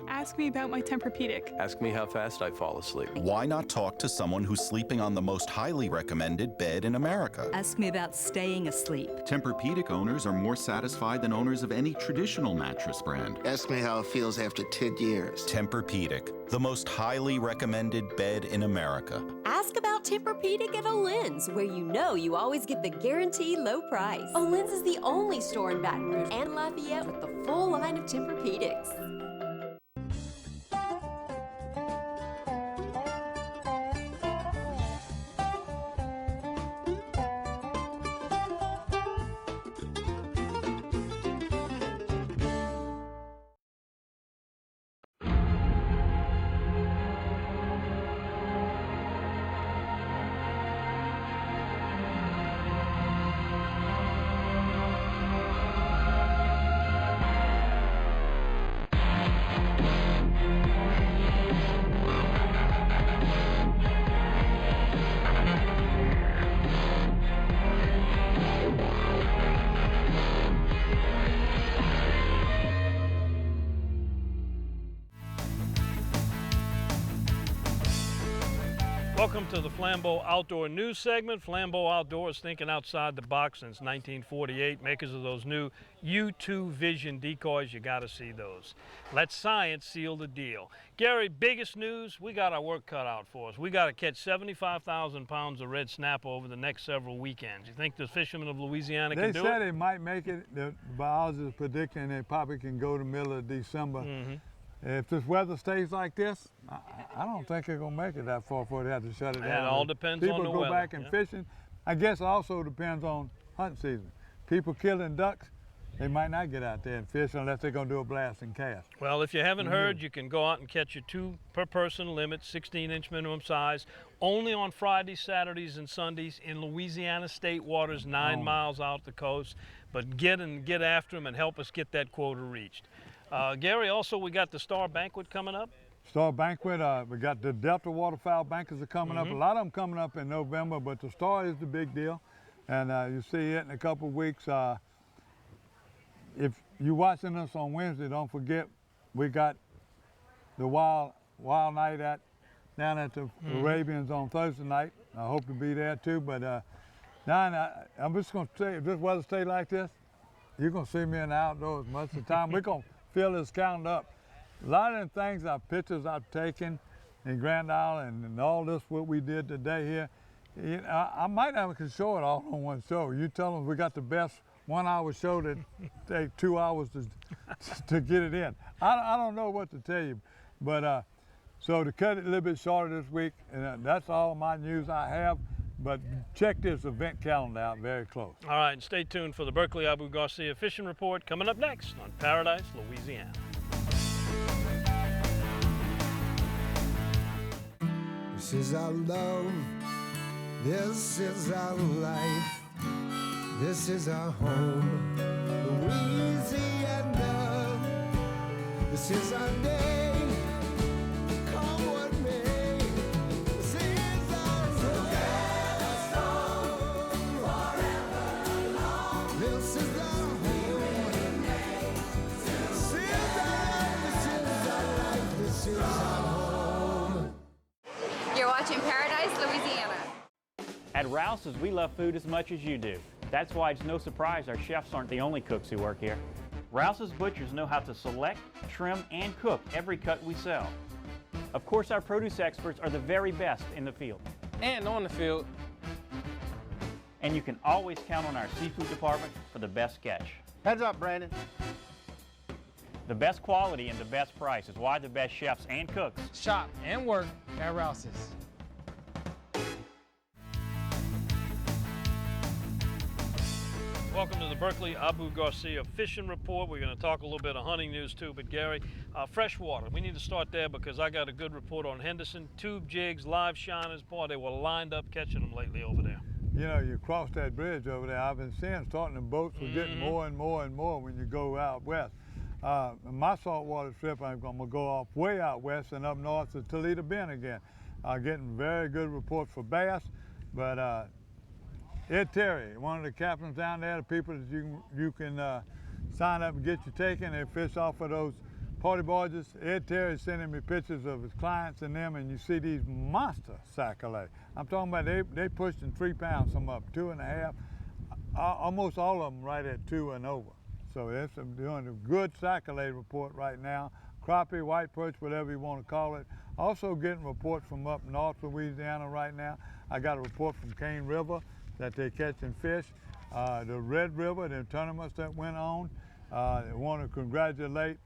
Ask me about my Tempur-Pedic. Ask me how fast I fall asleep. Why not talk to someone who's sleeping on the most highly recommended bed in America? Ask me about staying asleep. Tempur-Pedic owners are more satisfied than owners of any traditional mattress brand. Ask me how it feels after 10 years. Tempur-Pedic, the most highly recommended bed in America. Ask about Tempur-Pedic at Olin's, where you know you always get the guaranteed low price. Olin's is the only store in Baton Rouge and Lafayette with the full line of Tempur-Pedics. Welcome to the Flambeau Outdoor News segment. Flambeau Outdoor is thinking outside the box since 1948. Makers of those new U2 Vision decoys, you got to see those. Let science seal the deal. Gary, biggest news, we got our work cut out for us. We got to catch 75,000 pounds of red snapper over the next several weekends. You think the fishermen of Louisiana can do it? They said they might make it. The biologists are predicting they probably can go to the middle of December. If this weather stays like this, I don't think they're going to make it that far before they have to shut it down. It all depends on the weather. People go back and fishing. I guess it also depends on hunting season. People killing ducks, they might not get out there and fish unless they're going to do a blasting cast. Well, if you haven't heard, you can go out and catch your 2 per person limit, 16-inch minimum size, only on Fridays, Saturdays, and Sundays in Louisiana state waters, 9 miles out the coast. But get after them and help us get that quota reached. Gary, also we got the Star Banquet coming up. Star Banquet, we got the Delta Waterfowl Bankers are coming up. A lot of them coming up in November, but the Star is the big deal. And you see it in a couple of weeks. If you're watching us on Wednesday, don't forget we got the Wild Night down at the Arabians on Thursday night. I hope to be there too. But I'm just going to say, if this weather stays like this, you're going to see me in the outdoors most of the time. We're going to fill this calendar up. A lot of the things, pictures I've taken in Grand Isle and all this, what we did today here, you know, I might have to show it all on one show. You tell them we got the best 1 hour show that take 2 hours to get it in. I don't know what to tell you, but so to cut it a little bit shorter this week, and that's all my news I have. But check this event calendar out very close. All right, and stay tuned for the Berkeley Abu Garcia Fishing Report coming up next on Paradise, Louisiana. This is our love, this is our life, this is our home, Louisiana. This is our day, come what may. This is our forever long. This is our home. This is our life, this is our home. You're watching Paradise, Louisiana. At Rouse's, we love food as much as you do. That's why it's no surprise our chefs aren't the only cooks who work here. Rouse's butchers know how to select, trim, and cook every cut we sell. Of course, our produce experts are the very best in the field. And on the field. And you can always count on our seafood department for the best catch. Heads up, Brandon. The best quality and the best price is why the best chefs and cooks shop and work at Rouse's. Welcome to the Berkeley Abu Garcia Fishing Report. We're going to talk a little bit of hunting news too, but Gary, freshwater. We need to start there because I got a good report on Henderson. Tube jigs, live shiners. Boy, they were lined up catching them lately over there. You know, you cross that bridge over there, I've been seeing starting the boats were getting more and more and more when you go out west. My saltwater trip, I'm going to go off way out west and up north to Toledo Bend again. Getting very good reports for bass, but Ed Terry, one of the captains down there, the people that you can sign up and get you taken, they fish off of those party barges. Ed Terry is sending me pictures of his clients and them, and you see these monster sac-a-lait. I'm talking about they pushing 3 pounds, some up 2.5, almost all of them right at 2 and over. So it's doing a good sac-a-lait report right now. Crappie, white perch, whatever you want to call it. Also getting reports from up north Louisiana right now. I got a report from Cane River that they're catching fish. The Red River, the tournaments that went on. I want to congratulate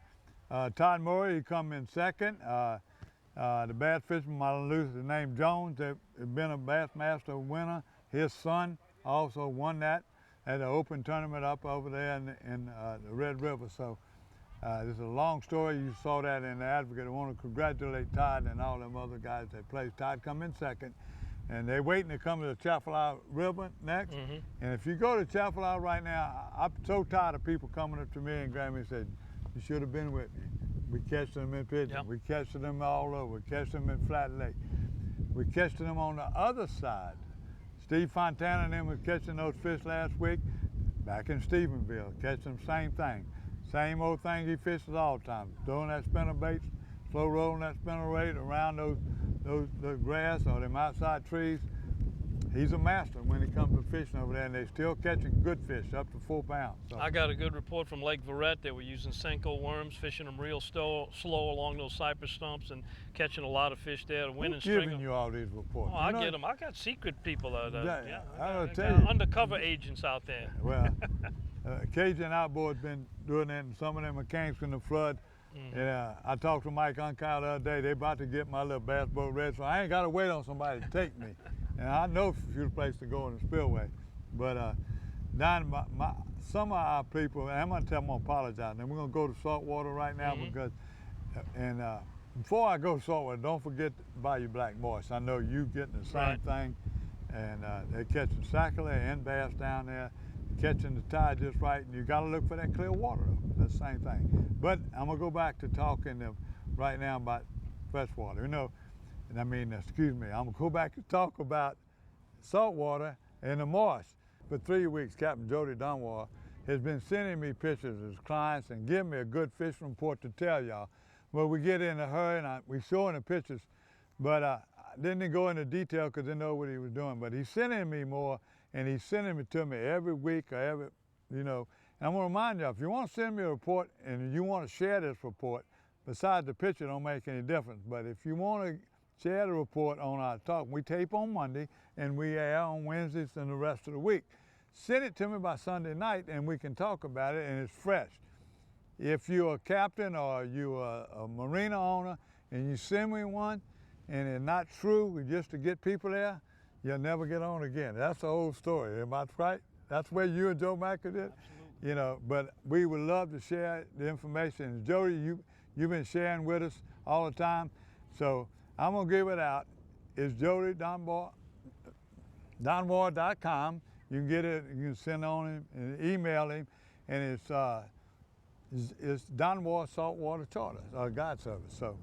Todd Murray, he come in second. The bass fisherman, I lose the name Jones, they've been a Bassmaster winner. His son also won that at the open tournament up over there in the Red River. So this is a long story. You saw that in the Advocate. I want to congratulate Todd and all them other guys that played. Todd come in second. And they're waiting to come to the Chapala River next. And if you go to Chapala right now, I'm so tired of people coming up to me and grabbing me and saying, you should have been with me. We catch them in Pigeon. Yep. We catch them all over. We catch them in Flat Lake. We catch them on the other side. Steve Fontana and them was catching those fish last week back in Stephenville, catching them same thing. Same old thing he fishes all the time. Throwing that spinner baits, slow rolling that spinner bait around the grass or them outside trees. He's a master when it comes to fishing over there, and they're still catching good fish up to 4 pounds. So. I got a good report from Lake Verret. They were using Senko worms, fishing them real slow along those cypress stumps and catching a lot of fish there. The wind and string giving you all these reports? Oh, I get them. I got secret people. I'll tell you. Undercover agents out there. Well, Cajun Outboard's been doing that, and some of them mechanics in the flood. And I talked to Mike Uncow the other day. They about to get my little bass boat ready, so I ain't got to wait on somebody to take me. And I know a few places to go in the spillway. But down some of our people, and I'm going to tell them I'm going to apologize. And we're going to go to saltwater right now because, before I go to saltwater, don't forget to buy your black moist. I know you getting the same thing. And they're catching sac-a-lait and bass down there, catching the tide just right, and you got to look for that clear water. That's the same thing. But I'm going to go back to talking right now about freshwater. You know, I'm going to go back and talk about saltwater and the marsh. For 3 weeks, Captain Jody Dunwar has been sending me pictures of his clients and giving me a good fishing report to tell y'all. Well, we get in a hurry and we showing the pictures, but I didn't go into detail because I know what he was doing. But he's sending me more, and he's sending it to me every week or every, And I'm going to remind you, if you want to send me a report and you want to share this report, besides the picture don't make any difference. But if you want to share the report on our talk, we tape on Monday and we air on Wednesdays and the rest of the week. Send it to me by Sunday night and we can talk about it, and it's fresh. If you're a captain or you're a marina owner and you send me one and it's not true just to get people there, you'll never get on again. That's the whole story. Am I right? That's where you and Joe Macker did? Absolutely. But we would love to share the information. And Jody, you've been sharing with us all the time. So I'm going to give it out. is jodydonwar.com. You can get it, you can send on him and email him, and it's Donwar Saltwater Charter, Guide Service. So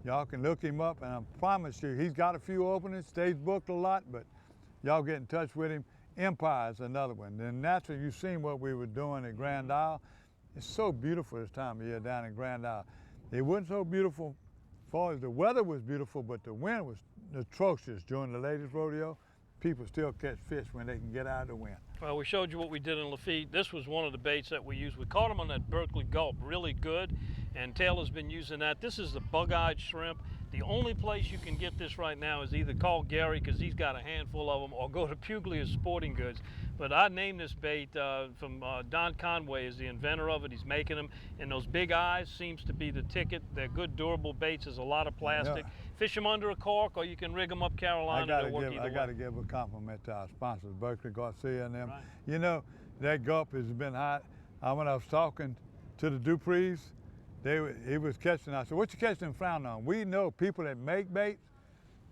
y'all can look him up, and I promise you, he's got a few openings, stays booked a lot, but y'all get in touch with him. Empire's another one. Then naturally, you've seen what we were doing at Grand Isle. It's so beautiful this time of year down in Grand Isle. It wasn't so beautiful as far as the weather was beautiful, but the wind was atrocious during the latest rodeo. People still catch fish when they can get out of the wind. Well, we showed you what we did in Lafitte. This was one of the baits that we used. We caught them on that Berkeley Gulp, really good, and Taylor's been using that. This is the bug-eyed shrimp. The only place you can get this right now is either call Gary, because he's got a handful of them, or go to Puglia's Sporting Goods. But I named this bait from Don Conway is the inventor of it. He's making them, and those big eyes seems to be the ticket. They're good, durable baits. There's a lot of plastic. Yeah. Fish them under a cork, or you can rig them up Carolina. I got to give a compliment to our sponsors, Berkeley Garcia and them. Right. You know, that gulp has been hot. When I was talking to the Duprees, he was catching. I said, "What you catching and flounder on?" We know people that make baits,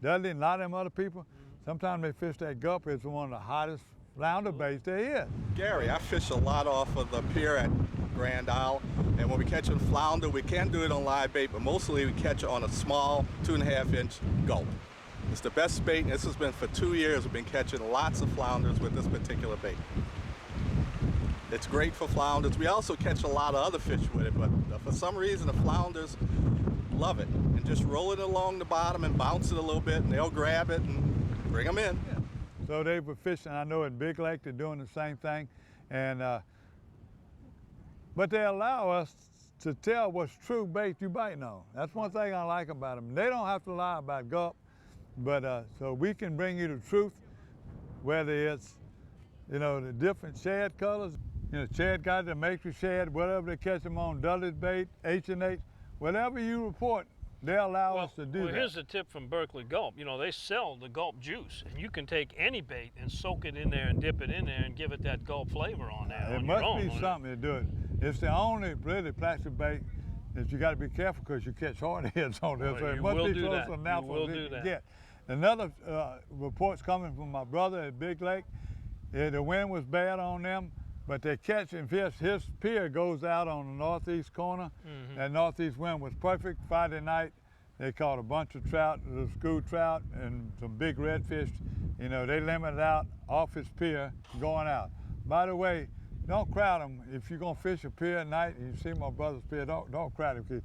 Dudley and a lot of them other people. Sometimes they fish that gulp. It's one of the hottest flounder baits there is. Gary, I fish a lot off of the pier at Grand Isle, and when we catch a flounder, we can do it on live bait, but mostly we catch it on a small 2.5-inch gulp. It's the best bait, and this has been for 2 years. We've been catching lots of flounders with this particular bait. It's great for flounders. We also catch a lot of other fish with it, but for some reason the flounders love it. And just roll it along the bottom and bounce it a little bit, and they'll grab it and bring them in. Yeah. So they were fishing, I know at Big Lake they're doing the same thing, and but they allow us to tell what's true bait you biting on. That's one thing I like about them. They don't have to lie about gulp, but so we can bring you the truth, whether it's, you know, the different shad colors. You know, shad got the matrix shad, whatever they catch them on, Dudley's bait, H&H, whatever you report, they allow us to do that. Well, here's a tip from Berkeley Gulp. You know, they sell the gulp juice, and you can take any bait and soak it in there and dip it in there and give it that gulp flavor on there. It must be something to do it. It's the only really plastic bait that you got to be careful because you catch hardheads on there. So it must be close enough for you to get. Another report's coming from my brother at Big Lake. The wind was bad on them, but they're catching fish. His pier goes out on the northeast corner. That northeast wind was perfect. Friday night, they caught a bunch of trout, the school trout, and some big redfish. You know, they limited out off his pier going out. By the way, don't crowd them. If you're gonna fish a pier at night, and you see my brother's pier, don't crowd him.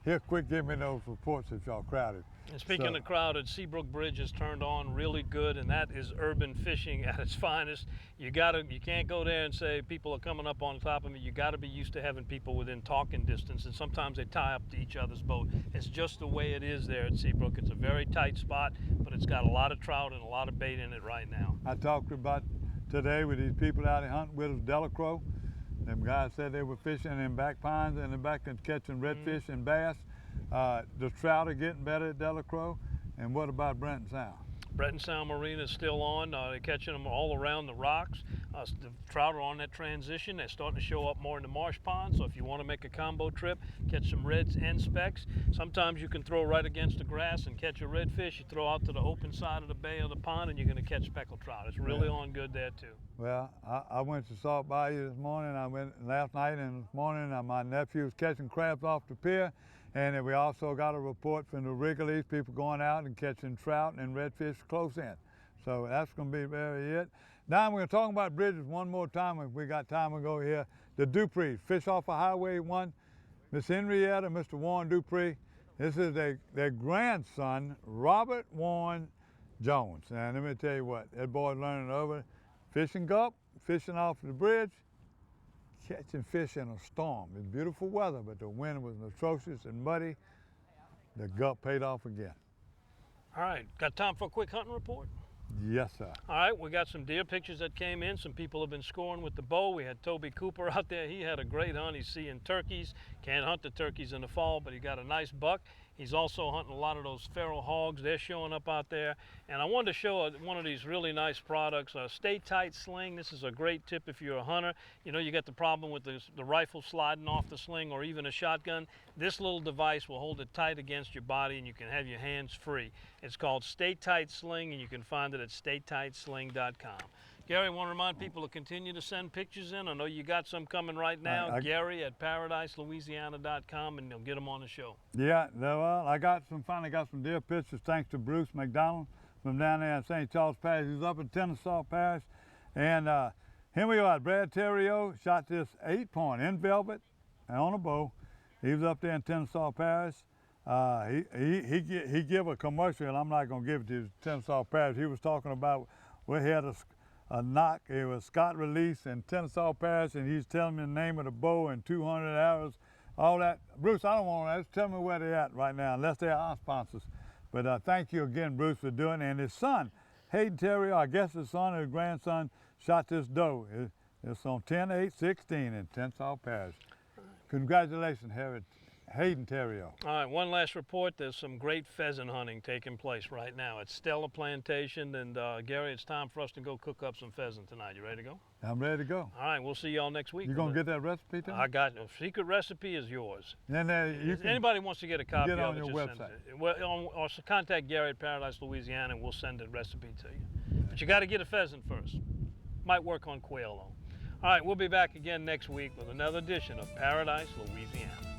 He'll quick give me those reports if y'all crowded. And speaking of crowded, Seabrook Bridge is turned on really good, and that is urban fishing at its finest. You can't go there and say people are coming up on top of me. You got to be used to having people within talking distance, and sometimes they tie up to each other's boat. It's just the way it is there at Seabrook. It's a very tight spot, but it's got a lot of trout and a lot of bait in it right now. I talked about today with these people out here hunting with us, Delacroix. Them guys said they were fishing in back pines and back and catching redfish and bass. The trout are getting better at Delacroix. And what about Brenton Sound? Brenton Sound Marina is still on. They're catching them all around the rocks. The trout are on that transition. They're starting to show up more in the marsh pond. So if you want to make a combo trip, catch some reds and specks. Sometimes you can throw right against the grass and catch a redfish. You throw out to the open side of the bay or the pond, and you're going to catch speckled trout. It's really on good there too. Well, I went to Salt Bayou this morning. I went last night and this morning. My nephew was catching crabs off the pier. And we also got a report from the Wrigley's, people going out and catching trout and redfish close in. So that's going to be very it. Now we're going to talk about bridges one more time if we got time to go here. The Duprees, fish off of Highway 1. Miss Henrietta, Mr. Warren Dupree. This is their grandson, Robert Warren Jones. And let me tell you what, that boy's learning over fishing gulp, fishing off the bridge, catching fish in a storm. It's beautiful weather, but the wind was atrocious and muddy. The gulp paid off again. All right, got time for a quick hunting report? Yes, sir. All right, we got some deer pictures that came in. Some people have been scoring with the bow. We had Toby Cooper out there. He had a great hunt. He's seeing turkeys. Can't hunt the turkeys in the fall, but he got a nice buck. He's also hunting a lot of those feral hogs. They're showing up out there. And I wanted to show one of these really nice products, a Stay Tight Sling. This is a great tip if you're a hunter. You know, you got the problem with the rifle sliding off the sling or even a shotgun. This little device will hold it tight against your body and you can have your hands free. It's called Stay Tight Sling, and you can find it at staytightsling.com. Gary, I want to remind people to continue to send pictures in. I know you got some coming right now. Gary at ParadiseLouisiana.com, and they'll get them on the show. Yeah, well, I finally got some deer pictures thanks to Bruce McDonald from down there in St. Charles Parish. He's up in Kennesaw Parish. And here we are, Brad Terrio shot this 8-point in velvet on a bow. He was up there in Kennesaw Parish. He gave a commercial, and I'm not going to give it to you, Kennesaw Parish. He was talking about where he had a knock. It was Scott Release in Kennesaw Parish, and he's telling me the name of the bow and 200 arrows, all that. Bruce, I don't want that. Just tell me where they're at right now, unless they're our sponsors. But thank you again, Bruce, for doing it. And his son, Hayden Terrio, I guess his son or his grandson, shot this doe. It's on 10/8/16 in Kennesaw Parish. Congratulations, Hayden Terrio. All right, one last report. There's some great pheasant hunting taking place right now at Stella Plantation. And Gary, it's time for us to go cook up some pheasant tonight. You ready to go? I'm ready to go. All right, we'll see y'all next week. You gonna get that recipe to me? I got it. Secret recipe is yours. And if anybody wants to get a copy of it, on your website. Or contact Gary at Paradise, Louisiana, and we'll send the recipe to you. But you got to get a pheasant first. Might work on quail though. All right, we'll be back again next week with another edition of Paradise, Louisiana.